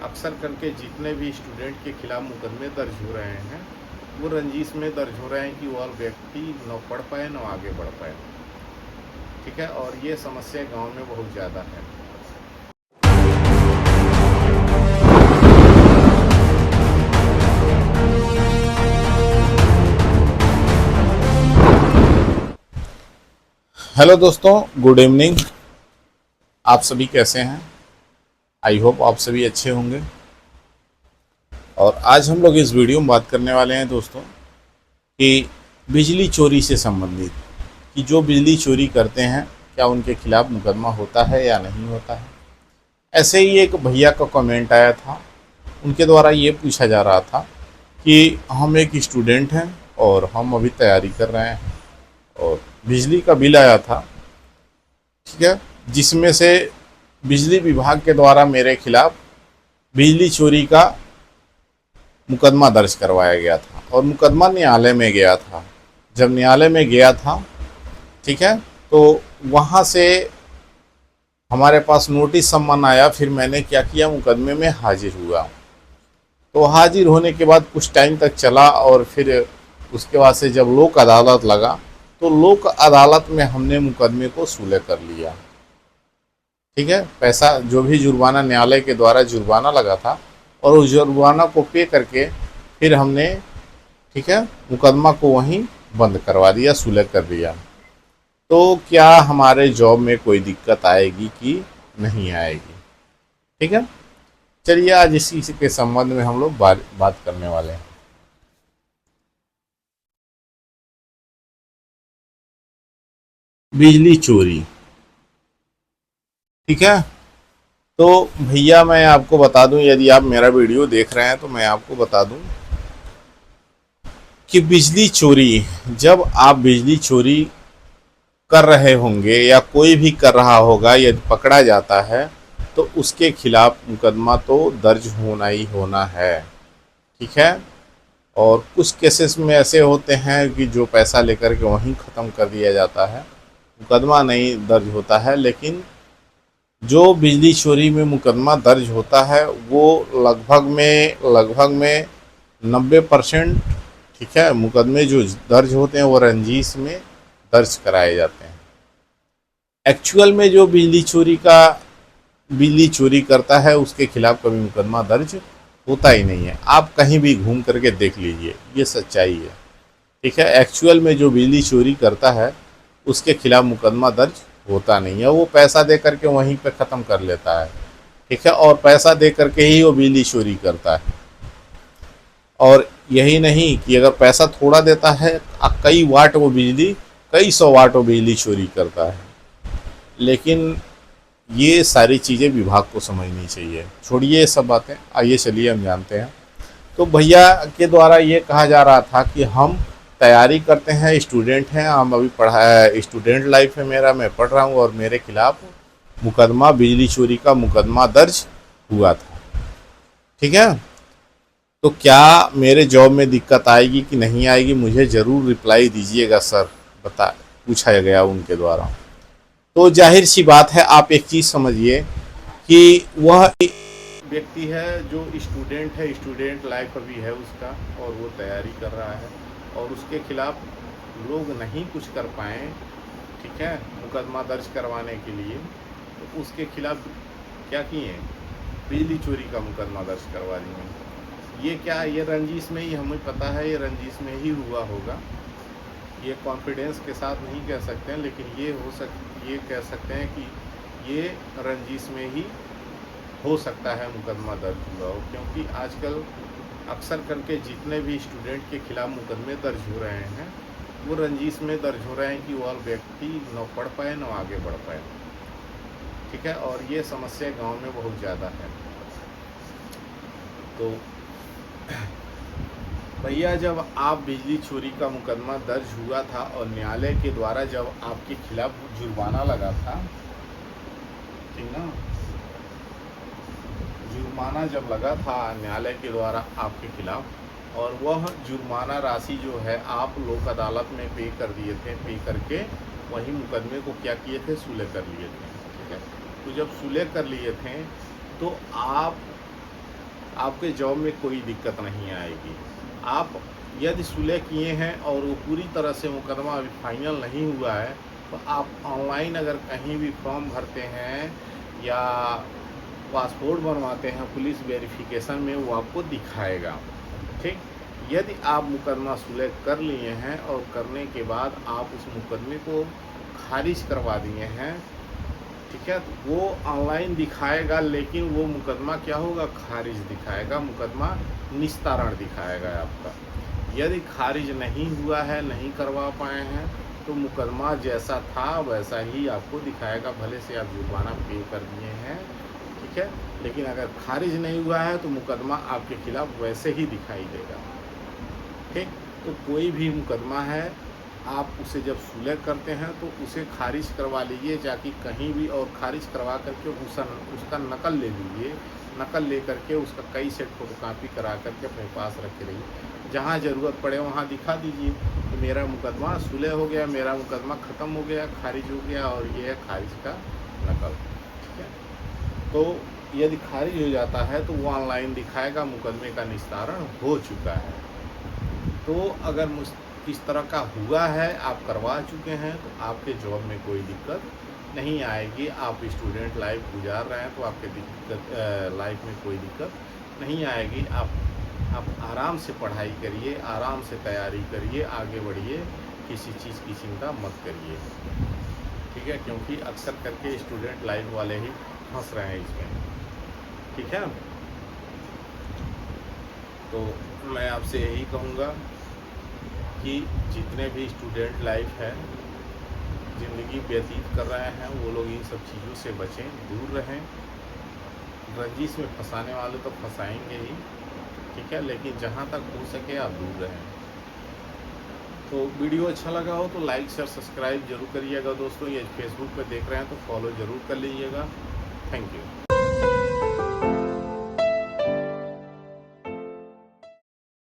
अक्सर करके जितने भी स्टूडेंट के खिलाफ मुकदमे दर्ज हो रहे हैं वो रंजिश में दर्ज हो रहे हैं कि वह व्यक्ति न पढ़ पाए न आगे बढ़ पाए। ठीक है, और ये समस्या गांव में बहुत ज़्यादा है। हेलो दोस्तों, गुड इवनिंग। आप सभी कैसे हैं? आई होप आप सभी अच्छे होंगे। और आज हम लोग इस वीडियो में बात करने वाले हैं दोस्तों कि बिजली चोरी से संबंधित, कि जो बिजली चोरी करते हैं क्या उनके खिलाफ मुकदमा होता है या नहीं होता है। ऐसे ही एक भैया का कमेंट आया था, उनके द्वारा ये पूछा जा रहा था कि हम एक स्टूडेंट हैं और हम अभी तैयारी कर रहे हैं और बिजली का बिल आया था, ठीक है, जिसमें से बिजली विभाग के द्वारा मेरे खिलाफ बिजली चोरी का मुकदमा दर्ज करवाया गया था और मुकदमा न्यायालय में गया था। जब न्यायालय में गया था, ठीक है, तो वहाँ से हमारे पास नोटिस सम्मन आया। फिर मैंने क्या किया, मुकदमे में हाजिर हुआ। तो हाजिर होने के बाद कुछ टाइम तक चला और फिर उसके बाद से जब लोक अदालत लगा तो लोक अदालत में हमने मुकदमे को सुलह कर लिया। ठीक है, पैसा जो भी जुर्माना न्यायालय के द्वारा जुर्माना लगा था और उस जुर्माना को पे करके फिर हमने, ठीक है, मुकदमा को वहीं बंद करवा दिया, सुलह कर दिया। तो क्या हमारे जॉब में कोई दिक्कत आएगी कि नहीं आएगी? ठीक है, चलिए आज इसी के संबंध में हम लोग बात करने वाले हैं। बिजली चोरी, ठीक है। तो भैया मैं आपको बता दूं, यदि आप मेरा वीडियो देख रहे हैं तो मैं आपको बता दूं कि बिजली चोरी, जब आप बिजली चोरी कर रहे होंगे या कोई भी कर रहा होगा, यदि पकड़ा जाता है तो उसके खिलाफ मुकदमा तो दर्ज होना ही होना है। ठीक है, और कुछ केसेस में ऐसे होते हैं कि जो पैसा लेकर के वहीं ख़त्म कर दिया जाता है, मुकदमा नहीं दर्ज होता है। लेकिन जो बिजली चोरी में मुकदमा दर्ज होता है वो लगभग में 90%, ठीक है, मुकदमे जो दर्ज होते हैं वो रंजिश में दर्ज कराए जाते हैं। एक्चुअल में जो बिजली चोरी करता है उसके खिलाफ कभी मुकदमा दर्ज होता ही नहीं है। आप कहीं भी घूम करके देख लीजिए, ये सच्चाई है। ठीक है, एक्चुअल में जो बिजली चोरी करता है उसके खिलाफ मुकदमा दर्ज होता नहीं है, वो पैसा दे करके वहीं पे ख़त्म कर लेता है। ठीक है, और पैसा दे करके ही वो बिजली चोरी करता है। और यही नहीं कि अगर पैसा थोड़ा देता है, कई वाट वो बिजली, कई सौ वाट वो बिजली चोरी करता है। लेकिन ये सारी चीज़ें विभाग को समझनी चाहिए। छोड़िए ये सब बातें, आइए चलिए हम जानते हैं। तो भैया के द्वारा ये कहा जा रहा था कि हम तैयारी करते हैं, स्टूडेंट हैं, हम अभी स्टूडेंट लाइफ है मेरा, मैं पढ़ रहा हूँ और मेरे खिलाफ मुकदमा, बिजली चोरी का मुकदमा दर्ज हुआ था। ठीक है, तो क्या मेरे जॉब में दिक्कत आएगी कि नहीं आएगी, मुझे ज़रूर रिप्लाई दीजिएगा सर, पूछा गया उनके द्वारा। तो जाहिर सी बात है, आप एक चीज़ समझिए कि वह व्यक्ति है जो स्टूडेंट है, स्टूडेंट लाइफ अभी है उसका और वो तैयारी कर रहा है और उसके खिलाफ लोग नहीं कुछ कर पाए, ठीक है, मुकदमा दर्ज करवाने के लिए। तो उसके खिलाफ क्या किए, बिजली चोरी का मुकदमा दर्ज करवा दिए। ये क्या, ये रंजिश में ही, हमें पता है ये रंजिश में ही हुआ होगा। ये कॉन्फिडेंस के साथ नहीं कह सकते हैं, लेकिन ये कह सकते हैं कि ये रंजिश में ही हो सकता है मुकदमा दर्ज हुआ हो, क्योंकि आजकल अक्सर करके जितने भी स्टूडेंट के खिलाफ मुकदमे दर्ज हो रहे हैं वो रंजिश में दर्ज हो रहे हैं कि वह व्यक्ति न पढ़ पाए न आगे बढ़ पाए। ठीक है, और ये समस्या गांव में बहुत ज़्यादा है। तो भैया, जब आप बिजली चोरी का मुकदमा दर्ज हुआ था और न्यायालय के द्वारा जब आपके खिलाफ जुर्माना लगा था, ठीक ना, जुर्माना जब लगा था न्यायालय के द्वारा आपके खिलाफ, और वह जुर्माना राशि जो है आप लोक अदालत में पे कर दिए थे, पे करके वही मुकदमे को क्या किए थे, सुलह कर लिए थे। ठीक है, तो जब सुलह कर लिए थे तो आप आपके जॉब में कोई दिक्कत नहीं आएगी। आप यदि सुलह किए हैं और वो पूरी तरह से मुकदमा अभी फाइनल नहीं हुआ है, तो आप ऑनलाइन अगर कहीं भी फॉर्म भरते हैं या पासपोर्ट बनवाते हैं पुलिस वेरिफिकेशन में, वो आपको दिखाएगा। ठीक, यदि आप मुकदमा सुलह कर लिए हैं और करने के बाद आप उस मुकदमे को खारिज करवा दिए हैं, ठीक है, तो वो ऑनलाइन दिखाएगा, लेकिन वो मुकदमा क्या होगा, खारिज दिखाएगा, मुकदमा निस्तारण दिखाएगा आपका। यदि खारिज नहीं हुआ है, नहीं करवा पाए हैं, तो मुकदमा जैसा था वैसा ही आपको दिखाएगा, भले से आप जुर्माना पे कर दिए हैं, ठीक है, लेकिन अगर खारिज नहीं हुआ है तो मुकदमा आपके खिलाफ वैसे ही दिखाई देगा। ठीक, तो कोई भी मुकदमा है, आप उसे जब सुलह करते हैं तो उसे खारिज करवा लीजिए जाके कहीं भी, और खारिज करवा करके उसका नकल ले लीजिए। नकल ले करके उसका कई सेट फोटोकॉपी करा करके अपने पास रखे रहिए। जहाँ ज़रूरत पड़े वहाँ दिखा दीजिए कि मेरा मुकदमा सुलह हो गया, मेरा मुकदमा ख़त्म हो गया, खारिज हो गया, और ये है खारिज का नकल। ठीक है, तो यदि खारिज हो जाता है तो वो ऑनलाइन दिखाएगा मुकदमे का निस्तारण हो चुका है। तो अगर इस तरह का हुआ है, आप करवा चुके हैं, तो आपके जॉब में कोई दिक्कत नहीं आएगी। आप स्टूडेंट लाइफ गुजार रहे हैं तो आपके लाइफ में कोई दिक्कत नहीं आएगी। आप आराम से पढ़ाई करिए, आराम से तैयारी करिए, आगे बढ़िए, किसी चीज़ की चिंता मत करिए। ठीक है, क्योंकि अक्सर करके स्टूडेंट लाइफ वाले ही फंस रहे हैं इसमें। ठीक है, तो मैं आपसे यही कहूँगा कि जितने भी स्टूडेंट लाइफ है, ज़िंदगी व्यतीत कर रहे हैं, वो लोग इन सब चीज़ों से बचें, दूर रहें। रंजिश में फंसाने वाले तो फंसाएंगे ही, ठीक है, लेकिन जहाँ तक हो सके आप दूर रहें। तो वीडियो अच्छा लगा हो तो लाइक शेयर सब्सक्राइब जरूर करिएगा दोस्तों। ये फेसबुक पे देख रहे हैं तो फॉलो ज़रूर कर लीजिएगा। Thank you.